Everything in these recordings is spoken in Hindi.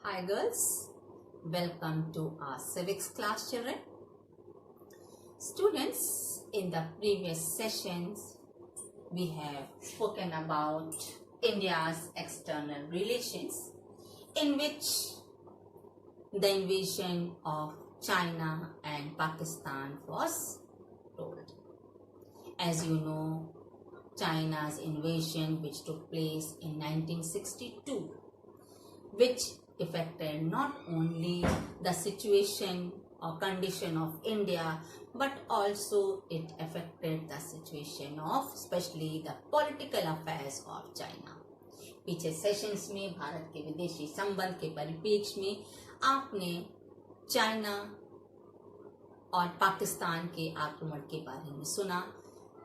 Hi girls, welcome to our civics class children. Students, in the previous sessions, we have spoken about India's external relations, in which the invasion of China and Pakistan was told. As you know, China's invasion, which took place in 1962, which affected not only the situation or condition of India, but also it affected the situation of especially the political affairs of China. पीछे सेशंस में भारत के विदेशी संबंध के परिप्रेक्ष्य में आपने चाइना और पाकिस्तान के आक्रमण के बारे में सुना।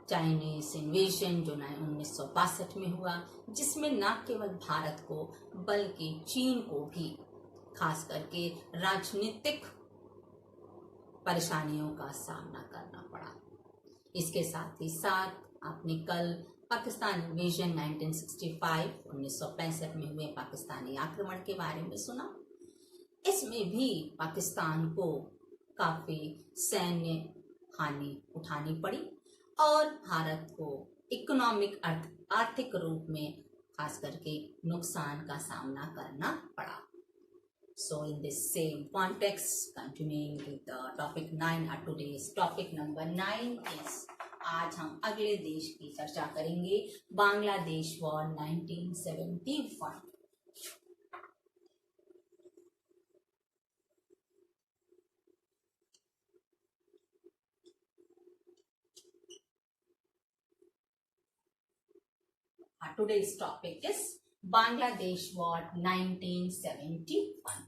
चाइनीज इन्वेजन जो 1962 में हुआ, जिसमें न केवल भारत को बल्कि चीन को भी खास करके राजनीतिक परेशानियों का सामना करना पड़ा। इसके साथ ही साथ आपने कल पाकिस्तान इन्वेजन 1965 में हुए पाकिस्तानी आक्रमण के बारे में सुना। इसमें भी पाकिस्तान को काफी सैन्य हानि उठानी पड़ी और भारत को इकोनॉमिक आर्थिक रूप में खास करके नुकसान का सामना करना पड़ा। So in this same context, continuing with the topic 9, today's topic number 9 is आज हम अगले देश की चर्चा करेंगे, Bangladesh war 1971। Today's topic is Bangladesh War 1971।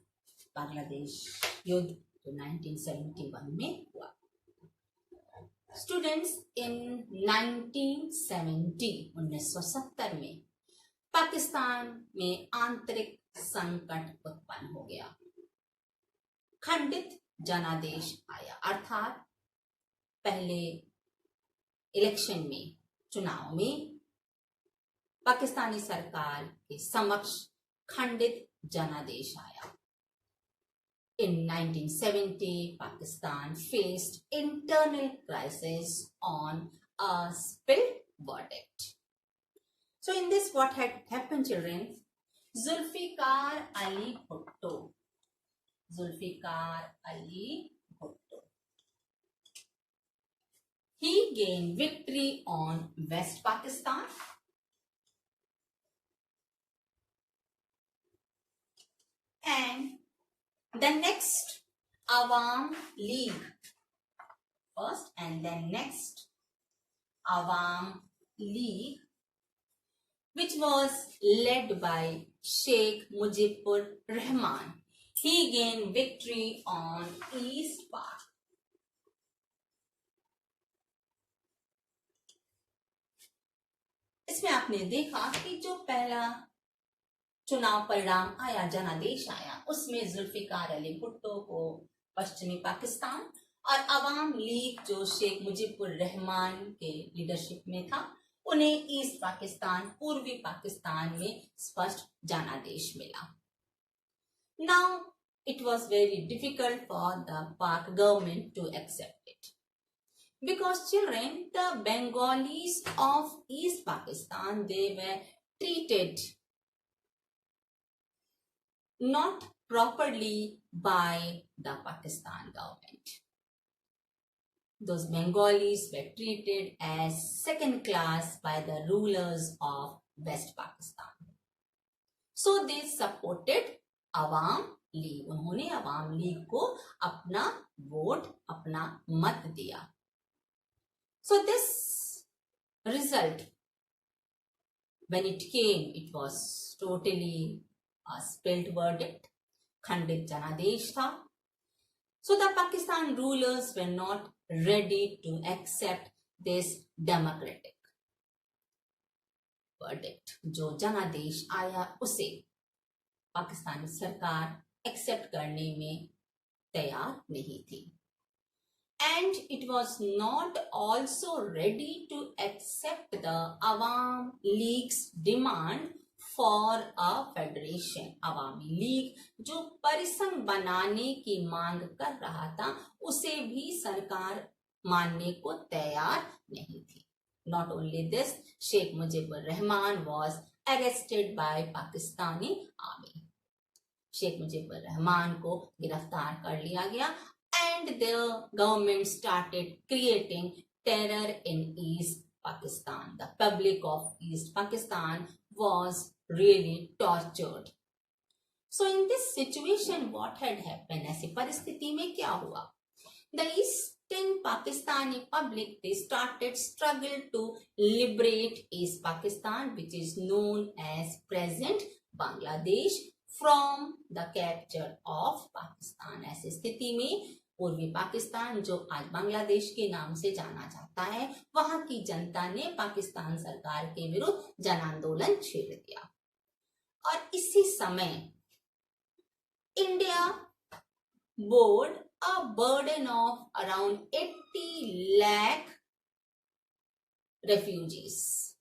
Bangladesh युद्ध जो 1971 में हुआ। स्टूडेंट्स, इन 1970 में पाकिस्तान में आंतरिक संकट उत्पन्न हो गया। खंडित जनादेश आया, अर्थात पहले इलेक्शन में, चुनाव में पाकिस्तानी सरकार के समक्ष खंडित जनादेश आया। In 1970, Pakistan faced internal crisis on a split verdict. So in this, what had happened, children? Zulfikar Ali Bhutto, he gained victory on West Pakistan and the next Awam League first and then next Awam League, which was led by Sheikh Mujibur Rahman, he gained victory on East Pak. इसमें आपने देखा कि जो पहला चुनाव परिणाम आया, जनादेश आया, उसमें जुल्फिकार अली भुट्टो को पश्चिमी पाकिस्तान और अवाम लीग जो शेख मुजीबुर रहमान के लीडरशिप में था, उन्हें ईस्ट पाकिस्तान, पूर्वी पाकिस्तान में स्पष्ट जनादेश मिला। Now it was very difficult for the Pak government to accept it because children, the Bengalis of East Pakistan, they were treated not properly by the Pakistan government. Those Bengalis were treated as second class by the rulers of West Pakistan. So they supported Awam League. उन्होंने अवाम लीग को अपना वोट, अपना मत दिया। So this result, when it came, it was totally a split verdict, खंडित जनादेश था। So the Pakistan rulers were not ready to accept this democratic verdict. जो जनादेश आया उसे पाकिस्तानी सरकार एक्सेप्ट करने में तैयार नहीं थी। And it was not also ready to accept the Awam League's demand for a federation, Awami league जो परिसंघ बनाने की मांग कर रहा था उसे भी सरकार मानने को तैयार नहीं थी। Not only this, Sheikh Mujibur Rahman was arrested by Pakistani army. Sheikh Mujibur Rahman को गिरफ्तार कर लिया गया and the government started creating terror in East Pakistan. The public of East Pakistan was really tortured. So in this situation, what had happened? ऐसी परिस्थिति में क्या हुआ? The Eastern Pakistani public, they started struggle to liberate East Pakistan, which is known as present Bangladesh, from the capture of Pakistan. ऐसी स्थिति में पूर्वी पाकिस्तान जो आज बांग्लादेश के नाम से जाना जाता है, वहां की जनता ने पाकिस्तान सरकार के विरुद्ध जन आंदोलन छेड़ दिया। और इसी समय India board a burden of around 80 lakh refugees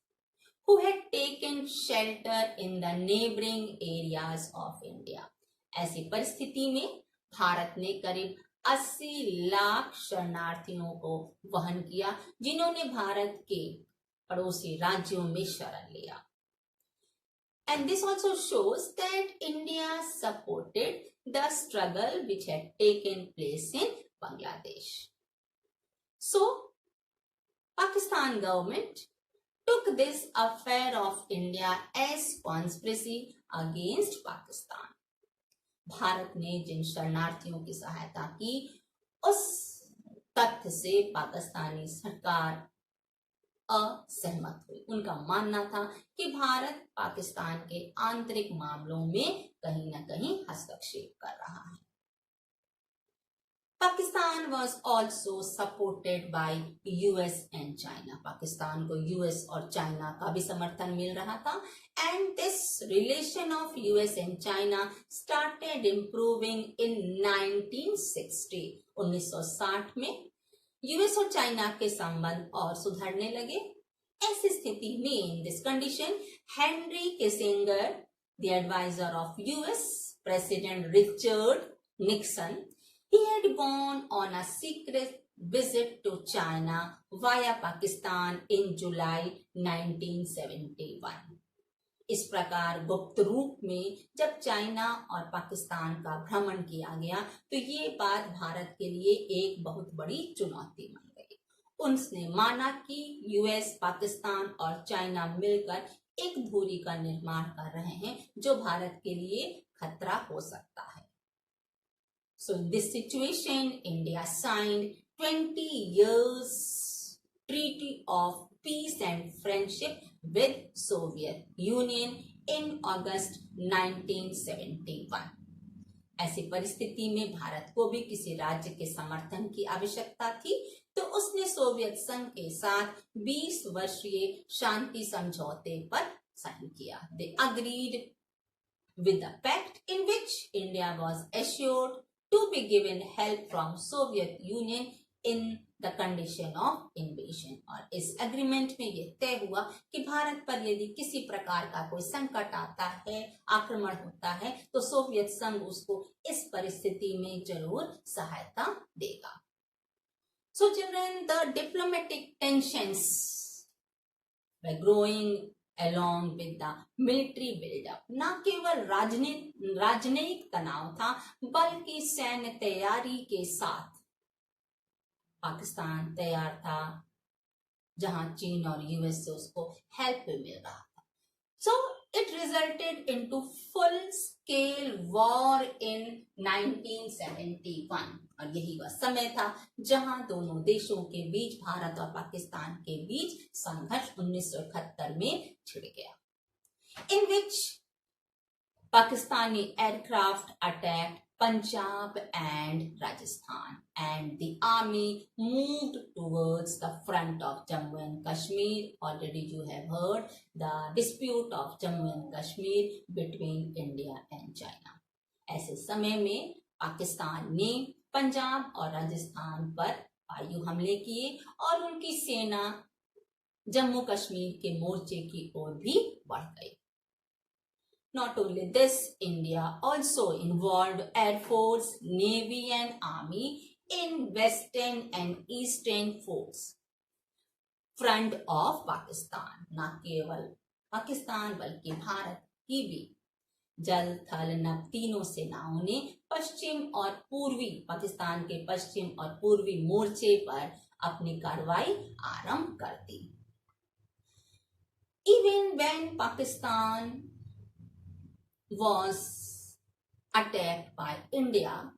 who had taken shelter in the neighboring areas of India. ऐसी परिस्थिति में भारत ने करीब 80 लाख शरणार्थियों को वहन किया जिन्होंने भारत के पड़ोसी राज्यों में शरण लिया। And this also shows that India supported the struggle which had taken place in Bangladesh. So, Pakistan government took this affair of India as conspiracy against Pakistan. Bharat ने जिन शरणार्थियों की सहायता की उस तथ्य से पाकिस्तानी सरकार असहमत हुई। उनका मानना था कि भारत पाकिस्तान के आंतरिक मामलों में कहीं न कहीं हस्तक्षेप कर रहा है। Pakistan was also supported by US and China. Pakistan को US और चाइना का भी समर्थन मिल रहा था and this relation of US and China started improving in 1960. 1960 में यूएस और चाइना के संबंध और सुधरने लगे। ऐसी स्थिति में in this condition Henry Kissinger, the adviser of US president Richard Nixon, he had gone on a secret visit to China via Pakistan in July 1971. इस प्रकार गुप्त रूप में जब चाइना और पाकिस्तान का भ्रमण किया गया तो ये बात भारत के लिए एक बहुत बड़ी चुनौती बन गई। उनने माना कि यूएस, पाकिस्तान और चाइना मिलकर एक धुरी का निर्माण कर रहे हैं जो भारत के लिए खतरा हो सकता है। So in this situation, India signed 20 years Treaty of Peace and Friendship with Soviet Union in August 1971. ऐसी परिस्थिति में भारत को भी किसी राज्य के समर्थन की आवश्यकता थी तो उसने सोवियत संघ के साथ 20 वर्षीय शांति समझौते पर साइन किया। They agreed with the pact in which India was assured to be given help from Soviet Union in the condition of invasion. और इस एग्रीमेंट में ये तय हुआ कि भारत पर यदि किसी प्रकार का कोई संकट आता है, आक्रमण होता है तो सोवियत संघ उसको इस परिस्थिति में जरूर सहायता देगा। So children, the diplomatic tensions were growing along with the military build-up. न केवल राजनयिक तनाव था बल्कि सैन्य तैयारी के साथ पाकिस्तान तैयार था जहां चीन और यूएस से उसको हेल्प मिल रहा था। So it resulted into full-scale war in 1971 और यही वह समय था जहां दोनों देशों के बीच, भारत और पाकिस्तान के बीच संघर्ष 1971 में छिड़ गया। In which Pakistani aircraft attacked Punjab and Rajasthan and the army moved towards the front of Jammu and Kashmir. Already you have heard the dispute of Jammu and Kashmir between India and China. ऐसे समय में पाकिस्तान ने पंजाब और राजस्थान पर वायु हमले किए और उनकी सेना जम्मू कश्मीर के मोर्चे की ओर भी बढ़ गई। Not only this, India also involved Air Force, Navy and Army in Western and Eastern force front of Pakistan. न केवल पाकिस्तान बल्कि भारत की भी जल थल नभ तीनों सेनाओं ने पश्चिम और पूर्वी पाकिस्तान के पश्चिम और पूर्वी मोर्चे पर अपनी कार्रवाई आरंभ कर दी. Even when Pakistan was attacked by India,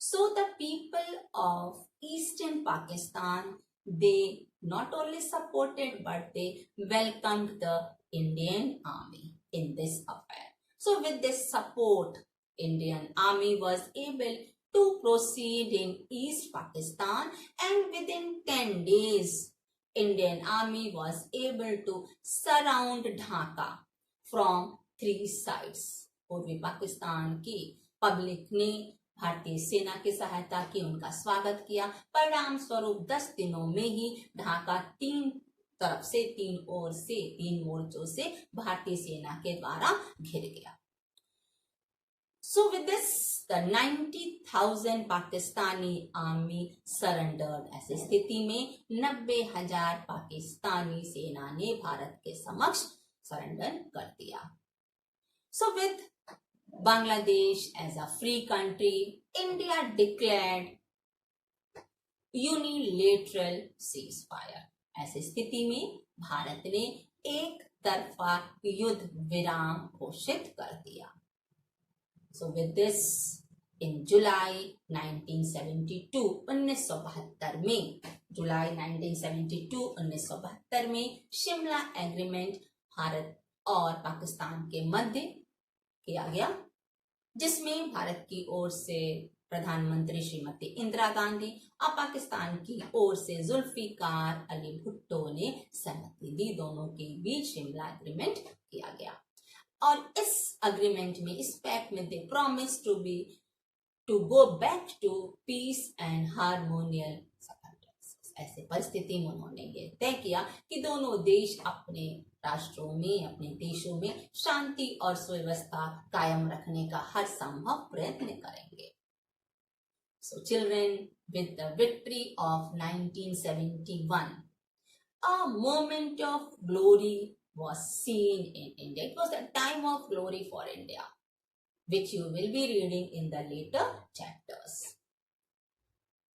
so the people of eastern Pakistan, they not only supported but they welcomed the Indian army in this affair. So with this support, Indian army was able to proceed in East Pakistan, and within 10 days, Indian army was able to surround Dhaka from 3 sides. पूर्वी पाकिस्तान की पब्लिक ने भारतीय सेना की सहायता की, उनका स्वागत किया. परिणाम स्वरूप 10 दिनों में ही ढाका 3 तरफ से, 3 ओर से, 3 मोर्चों से भारतीय सेना के द्वारा घिर गया. So with this, the 90,000 Pakistani army surrendered. ऐसी स्थिति में 90,000 पाकिस्तानी सेना ने भारत के समक्ष सरेंडर कर दिया. So with Bangladesh as a free country, India declared unilateral ceasefire. ऐसी स्थिति में भारत ने एक तरफा युद्ध विराम घोषित कर दिया. So with this, in July 1972, 1972 में, जुलाई 1972, 1972 में शिमला एग्रीमेंट भारत और पाकिस्तान के मध्य किया गया, जिसमें भारत की ओर से प्रधानमंत्री श्रीमती इंदिरा गांधी और पाकिस्तान की ओर से जुल्फिकार अली भुट्टो ने सहमति दी. दोनों के बीच शिमला एग्रीमेंट किया गया और इस अग्रीमेंट में, इस पैक्ट में they promise to go back to peace and harmonious circumstances. ऐसे परिस्थिति में उन्होंने ये तय किया कि दोनों देश अपने राष्ट्रों में, अपने देशों में शांति और सुव्यवस्था कायम रखने का हर संभव प्रयत्न करेंगे. So children, with the victory of 1971, a moment of glory was seen in India. It was a time of glory for India, which you will be reading in the later chapters.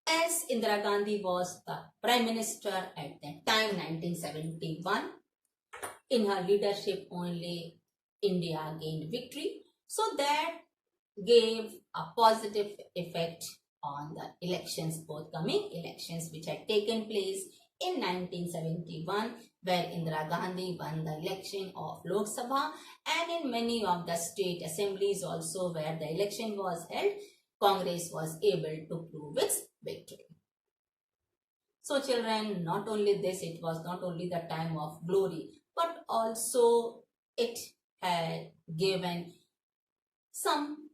As Indira Gandhi was the Prime Minister at that time, 1971, in her leadership only India gained victory. So that gave a positive effect on the elections, both coming elections which had taken place in 1971, where Indira Gandhi won the election of Lok Sabha, and in many of the state assemblies also where the election was held, Congress was able to prove its victory. So children, not only this, it was not only the time of glory, but also it had given some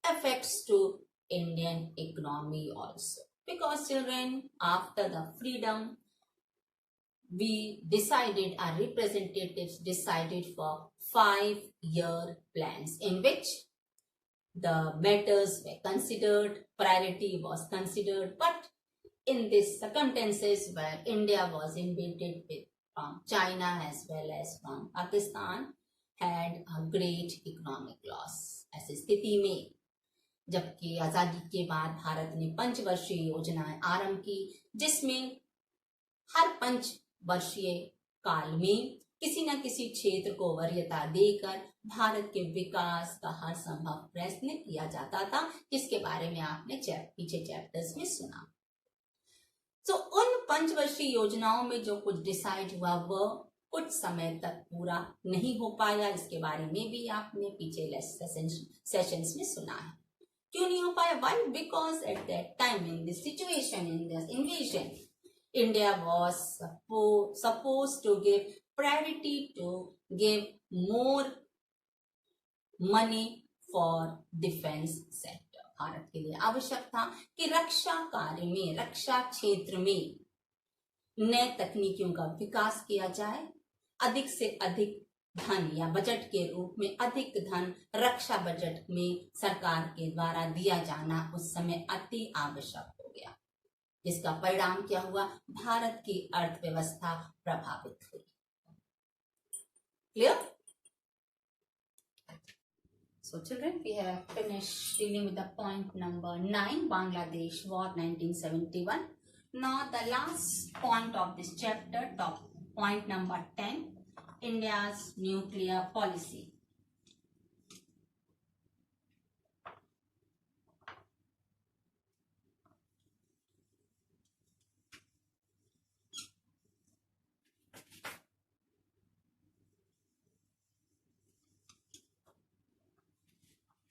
effects to Indian economy also. Because children, after the freedom, we decided, our representatives decided for 5-year plans in which the matters were considered, priority was considered, but in these circumstances where India was invaded from China as well as from Pakistan, had a great economic loss. ऐसी स्थिति में जबकि आजादी के बाद भारत ने 5 वर्षीय योजनाएं आरंभ की, जिसमें हर 5 वर्षीय काल में किसी न किसी क्षेत्र को वरीयता देकर भारत के विकास का हर संभव प्रयत्न किया जाता था, जिसके बारे में आपने पीछे चैप्टर्स में सुना. तो उन 5 वर्षीय योजनाओं में जो कुछ डिसाइड हुआ वह कुछ समय तक पूरा नहीं हो पाया. इसके बारे में भी आपने पीछे सेशंस में सुना है. क्यों नहीं हो पाया? Why? Because at that time, in this situation, in this invasion, India was supposed to give priority to give more money for defense sector. Bharat के लिए आवश्यक था कि रक्षा कार्य में, रक्षा क्षेत्र में नए तकनीकियों का विकास किया जाए, अधिक से अधिक धन या बजट के रूप में अधिक धन रक्षा बजट में सरकार के द्वारा दिया जाना उस समय अति आवश्यक हो गया, जिसका परिणाम क्या हुआ? भारत की अर्थव्यवस्था प्रभावित हुई। Clear? So children, we have finished dealing with the point number 9, Bangladesh War 1971. Now the last point of this chapter, point number 10, India's nuclear policy.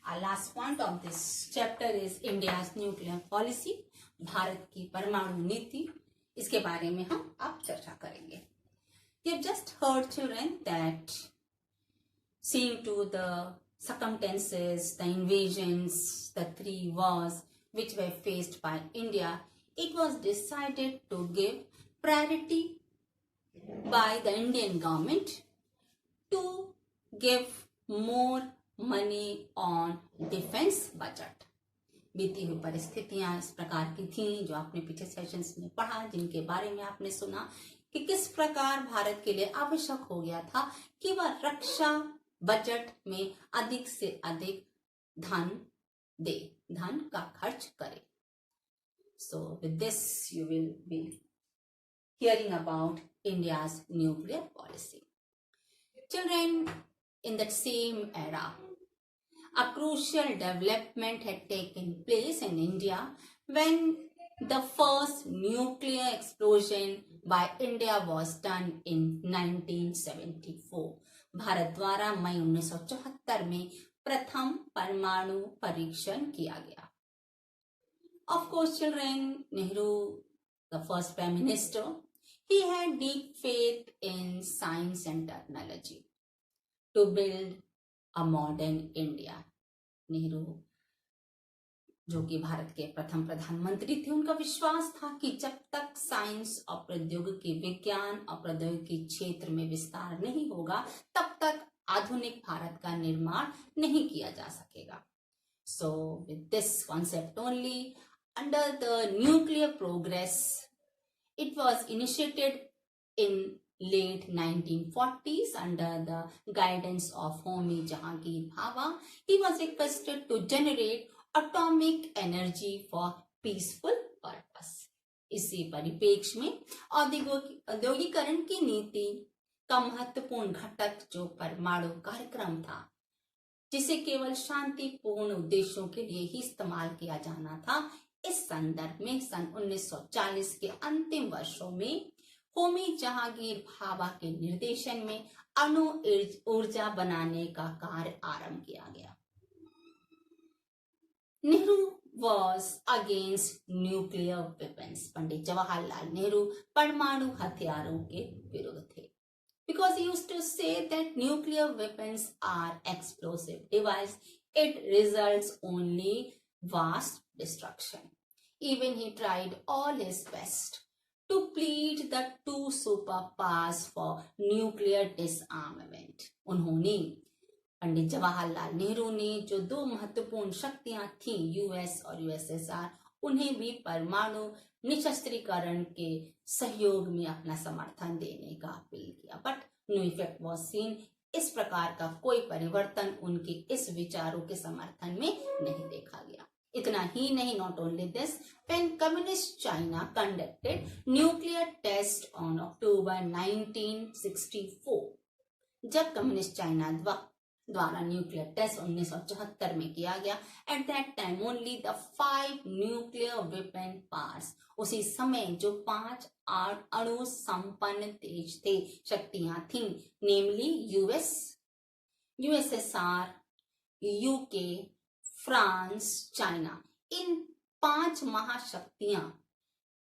Our last point of this chapter is India's nuclear policy, Bharat की परमाणु नीति, इसके बारे में हम अब चर्चा करेंगे. You've just heard, children, that seeing to the circumstances, the invasions, the 3 wars which were faced by India, it was decided to give priority by the Indian government to give more money on defense budget. बीती हुई परिस्थितियां इस प्रकार की थी जो आपने पिछले सेशंस में पढ़ा, जिनके बारे में आपने सुना कि किस प्रकार भारत के लिए आवश्यक हो गया था कि वह रक्षा बजट में अधिक से अधिक धन दे, धन का खर्च करे. So with this you will be hearing about India's nuclear policy. Children, in that same era, a crucial development had taken place in India when the first nuclear explosion by India was done in 1974. Bharat द्वारा मई 1974 में प्रथम परमाणु परीक्षण किया गया. Of course, children, Nehru, the first Prime Minister, he had deep faith in science and technology to build a modern India. Nehru जो कि भारत के प्रथम प्रधानमंत्री थे, उनका विश्वास था कि जब तक साइंस और प्रौद्योगिकी, विज्ञान और प्रौद्योगिकी क्षेत्र में विस्तार नहीं होगा, तब तक आधुनिक भारत का निर्माण नहीं किया जा सकेगा. So with this concept only, under the nuclear progress, it was initiated in late 1940s under the guidance of Homi Jahangir Bhabha. He was requested to generate atomic energy for peaceful purpose. इसी परिप्रेक्ष्य में औद्योगिकरण की नीति का महत्वपूर्ण घटक जो परमाणु कार्यक्रम था, जिसे केवल शांतिपूर्ण उद्देश्यों के लिए ही इस्तेमाल किया जाना था, इस संदर्भ में सन 1940 के अंतिम वर्षों में होमी जहांगीर भाभा के निर्देशन में अणु ऊर्जा बनाने का कार्य आरंभ किया गया. Nehru was against nuclear weapons. Pandit Jawaharlal Nehru परमाणु हथियारों के विरुद्ध थे. Because he used to say that nuclear weapons are explosive device, it results only vast destruction. Even he tried all his best to plead the 2 superpowers for nuclear disarmament. उन्होंने, पंडित जवाहरलाल नेहरू ने, जो 2 महत्वपूर्ण शक्तियां थी, यूएस और यूएसएसआर, उन्हें भी परमाणु निशस्त्रीकरण के सहयोग में अपना समर्थन देने का अपील किया. But no effect was seen. इस प्रकार का कोई परिवर्तन उनके इस विचारों के समर्थन में नहीं देखा गया. इतना ही नहीं, not only this, when communist China conducted nuclear test on October 1964, जब कम्युनिस्ट चाइना द्वारा न्यूक्लियर टेस्ट 1974 में किया गया, at that time only the 5 nuclear weapon powers, उसी समय जो 5 अणु संपन्न देश थे, शक्तियां थी, namely US, USSR, UK, France, China. इन 5 महाशक्तियां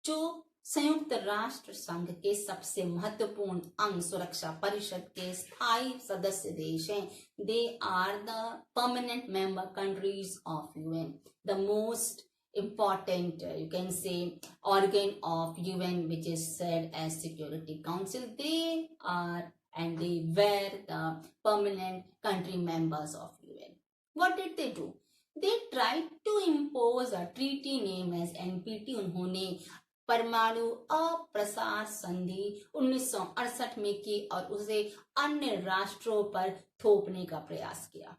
जो संयुक्त राष्ट्र संघ के सबसे महत्वपूर्ण अंग सुरक्षा परिषद के स्थायी सदस्य देश हैं. They are the permanent member countries of UN, the most important you can say organ of UN, which is said as Security Council. They are and they were the permanent country members of UN. What did they do? They tried to impose a treaty name as NPT. उन्होंने परमाणु अप्रसार संधि 1968 में की और उसे अन्य राष्ट्रों पर थोपने का प्रयास किया,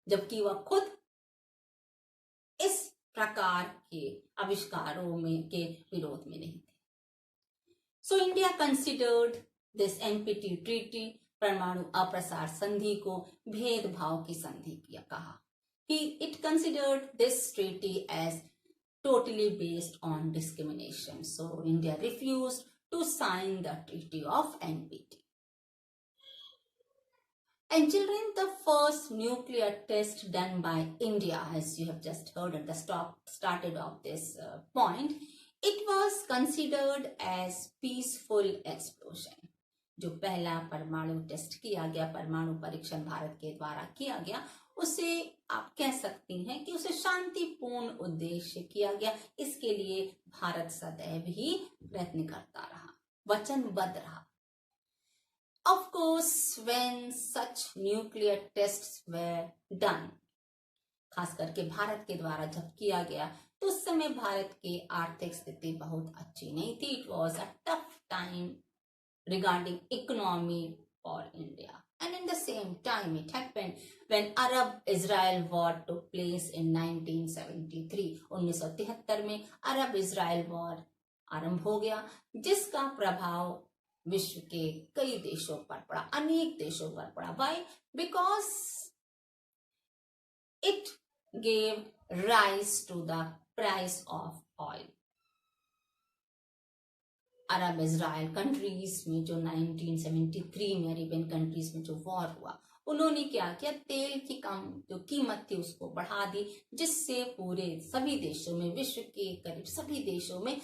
जबकि वह खुद इस प्रकार के आविष्कारों में के विरोध में नहीं थे. So India considered this NPT treaty, परमाणु अप्रसार संधि को भेदभाव की संधि किया कहा. It considered this treaty as totally based on discrimination. So India refused to sign the treaty of NPT. And children, the first nuclear test done by India, as you have just heard at the started of this point, it was considered as peaceful explosion. जो पहला परमाणु टेस्ट किया गया, परमाणु परीक्षण भारत के द्वारा किया गया, उसे आप कह सकती हैं कि उसे शांतिपूर्ण उद्देश्य किया गया. इसके लिए भारत सदैव ही प्रयत्न करता रहा, वचनबद्ध रहा. Of course, when such nuclear tests were done, खास करके भारत के द्वारा जब किया गया, तो उस समय भारत की आर्थिक स्थिति बहुत अच्छी नहीं थी. It was a tough time regarding economy for India. And in the same time, it happened when Arab-Israel war took place in 1973. 1973 में अरब-इजराइल वॉर आरंभ हो गया, जिसका प्रभाव विश्व के कई देशों पर पड़ा, अनेक देशों पर पड़ा. Why? Because it gave rise to the price of oil. Arab Israel countries में जो 1973 में अरेबियन कंट्रीज में जो वॉर हुआ, उन्होंने क्या किया, तेल की जो कीमत थी उसको बढ़ा दी, जिससे पूरे सभी देशों में, विश्व के करीब सभी देशों में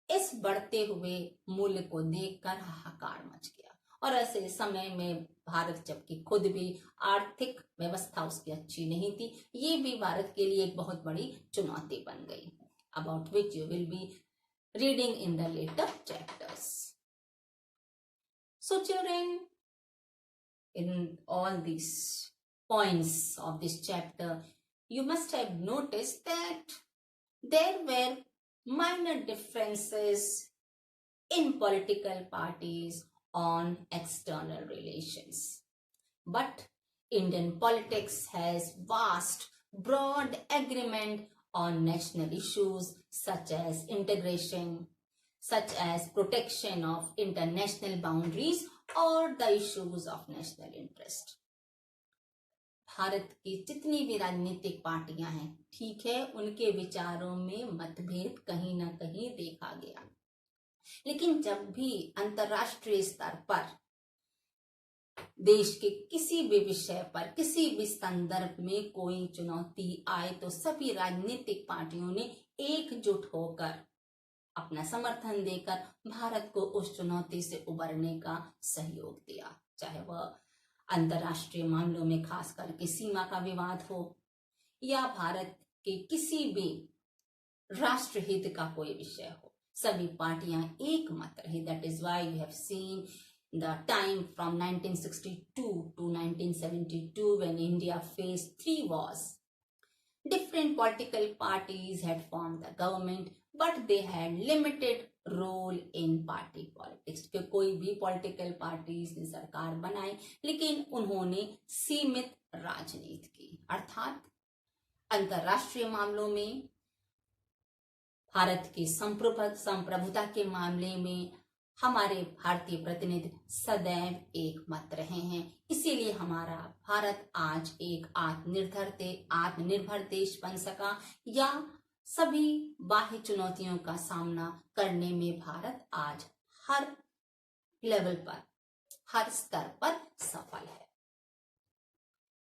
इस बढ़ते हुए मूल्य को देखकर हाहाकार मच गया. और ऐसे समय में भारत, जबकि खुद भी आर्थिक व्यवस्था उसकी अच्छी नहीं थी, ये भी भारत के लिए एक बहुत बड़ी चुनौती बन गई, about which you will be reading in the later chapters. So children, in all these points of this chapter, you must have noticed that there were minor differences in political parties on external relations. But Indian politics has vast, broad agreement on national issues such as integration, such as protection of international boundaries or the issues of national interest. Bharat की जितनी भी राजनीतिक पार्टियां हैं, ठीक है, उनके विचारों में मतभेद कहीं ना कहीं देखा गया, लेकिन जब भी अंतर्राष्ट्रीय स्तर पर देश के किसी भी विषय पर, किसी भी संदर्भ में कोई चुनौती आए, तो सभी राजनीतिक पार्टियों ने एकजुट होकर अपना समर्थन देकर भारत को उस चुनौती से उबरने का सहयोग दिया. चाहे वह अंतर्राष्ट्रीय मामलों में खास करके सीमा का विवाद हो, या भारत के किसी भी राष्ट्र हित का कोई विषय हो, सभी पार्टियां एक मत रही. That is why you have seen the time from 1962 to 1972 when India faced 3 wars. Different political parties had formed the government, but they had limited role in party politics. कि कोई भी political parties ने सरकार बनाई, लेकिन उन्होंने सीमित राजनीति की. अर्थात अंतर्राष्ट्रीय मामलों में, भारत की संप्रभुता के मामले में हमारे भारतीय प्रतिनिधि सदैव एक मत रहे हैं. इसीलिए हमारा भारत आज एक आत्मनिर्भर देश बन सका, या सभी बाह्य चुनौतियों का सामना करने में भारत आज हर लेवल पर, हर स्तर पर सफल है.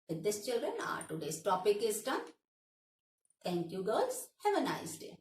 With this children, our today's topic is done. Thank you girls. Have a nice day.